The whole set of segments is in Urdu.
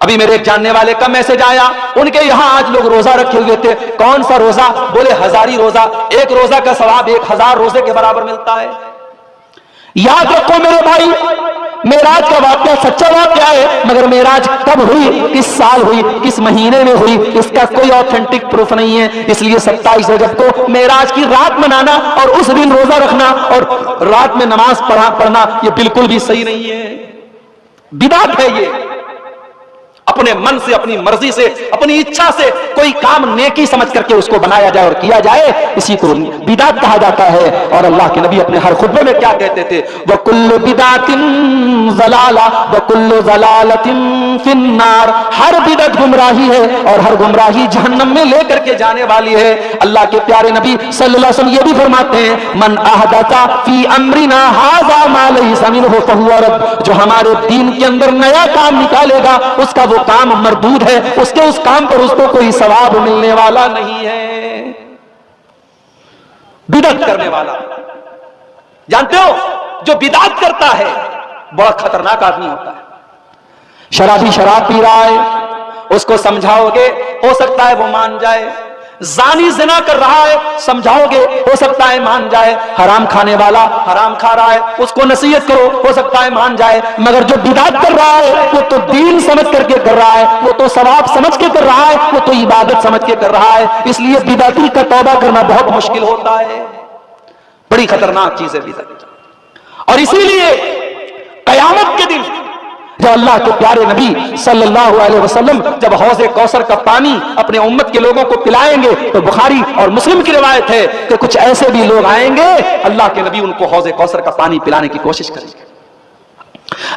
ابھی میرے ایک جاننے والے کا میسج آیا، ان کے یہاں آج لوگ روزہ رکھے ہوئے تھے۔ کون سا روزہ؟ بولے ہزاری روزہ، ایک روزہ کا ثواب 1000 روزے کے برابر ملتا ہے۔ یاد رکھو میرے بھائی، معراج کا واقعہ سچا واقعہ ہے، مگر معراج کب ہوئی، کس سال ہوئی، کس مہینے میں ہوئی، اس کا کوئی آتھینٹک پروف نہیں ہے۔ اس لیے 27 رجب کو معراج کی رات منانا اور اس دن روزہ رکھنا اور رات میں نماز پڑھنا یہ بالکل بھی صحیح نہیں ہے، بدعت ہے۔ یہ اپنے من سے، اپنی مرضی سے، اپنی اچھا سے کوئی کام نیکی سمجھ کر کے اس کو بنایا جائے اور کیا جائے، اسی کو بدعت کہا جاتا ہے۔ اور اللہ کے نبی اپنے ہر خطبے میں کیا کہتے تھے؟ وَكُلُّ بِدْعَةٍ ضَلَالَةٍ وَكُلُّ ضَلَالَةٍ فِي النَّارِ، ہر بدعت گمراہی ہے اور ہر گمراہی جہنم میں لے کر کے جانے والی ہے۔ اللہ کے پیارے نبی صلی اللہ علیہ وسلم یہ بھی فرماتے ہیں، من احدث فی امرنا ھذا ما لیس منہ فہو رد، جو ہمارے دین کے اندر نیا کام نکالے گا اس کا وہ کام مردود ہے، اس کے اس کام پر اس کو کوئی ثواب ملنے والا نہیں ہے۔ بدعت کرنے والا، جانتے ہو جو بدعت کرتا ہے بڑا خطرناک آدمی ہوتا ہے۔ شرابی شراب پی رہا ہے، اس کو سمجھاؤ گے ہو سکتا ہے وہ مان جائے۔ زانی زنا کر رہا ہے، سمجھاؤ گے ہو سکتا ہے مان جائے۔ حرام کھانے والا حرام کھا رہا ہے، اس کو نصیحت کرو ہو سکتا ہے مان جائے۔ مگر جو بدعت کر رہا ہے وہ تو دین سمجھ کر کے کر رہا ہے، وہ تو ثواب سمجھ کے کر رہا ہے، وہ تو عبادت سمجھ کے کر رہا ہے۔ اس لیے بدعتی کا توبہ کرنا بہت مشکل ہوتا ہے، بڑی خطرناک چیز ہے بدعت۔ اور اسی لیے قیامت کے دن جب اللہ کے پیارے نبی صلی اللہ علیہ وسلم جب حوض کوثر کا پانی اپنے امت کے لوگوں کو پلائیں گے تو بخاری اور مسلم کی روایت ہے کہ کچھ ایسے بھی لوگ آئیں گے اللہ کے نبی ان کو حوض کوثر کا پانی پلانے کی کوشش کریں گے۔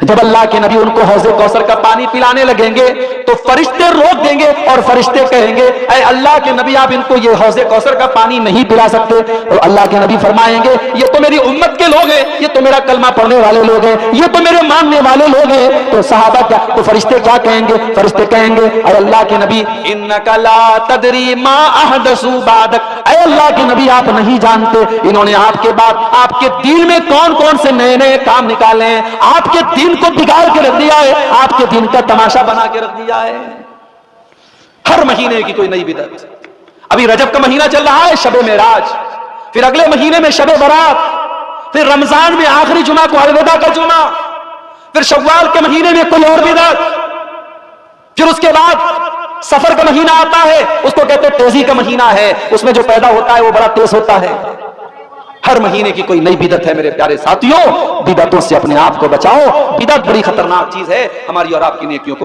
جب اللہ کے نبی ان کو حوض کوثر کا پانی پلانے لگیں گے تو فرشتے روک دیں گے اور فرشتے کہیں گے اے اللہ کے نبی آپ ان کو یہ حوض کوثر کا پانی نہیں پلا سکتے۔ اور اللہ کے نبی فرمائیں گے یہ تو میری امت کے لوگ ہیں، یہ تو میرا کلمہ پڑھنے والے لوگ ہیں، یہ تو میرے ماننے والے لوگ ہیں۔ تو صحابہ کیا، تو فرشتے کیا کہیں گے؟ فرشتے کہیں گے اے اللہ کے نبی انک لا تدری ما احدثوا بعدک، اے اللہ کے نبی آپ نہیں جانتے انہوں نے آپ کے بعد آپ کے دین میں کون کون سے نئے نئے کام نکالے ہیں، آپ کے دین کو بگاڑ کے رکھ دیا ہے، آپ کے دین کا تماشا بنا کے رکھ دیا ہے۔ ہر مہینے کی کوئی نئی بدعت۔ ابھی رجب کا مہینہ چل رہا ہے، شب معراج، پھر اگلے مہینے میں شب برات، پھر رمضان میں آخری جمعہ کو الوداع کا جمعہ، پھر شوال کے مہینے میں کوئی اور بدعت، پھر اس کے بعد سفر کا مہینہ آتا ہے، اس کو کہتے ہیں تیزی کا مہینہ ہے، اس میں جو پیدا ہوتا ہے وہ بڑا تیز ہوتا ہے۔ ہر مہینے کی کوئی نئی بدعت ہے میرے پیارے ساتھیوں، بدعتوں سے اپنے آپ کو بچاؤ۔ بدعت بڑی خطرناک چیز ہے، ہماری اور آپ کی نیکیوں کو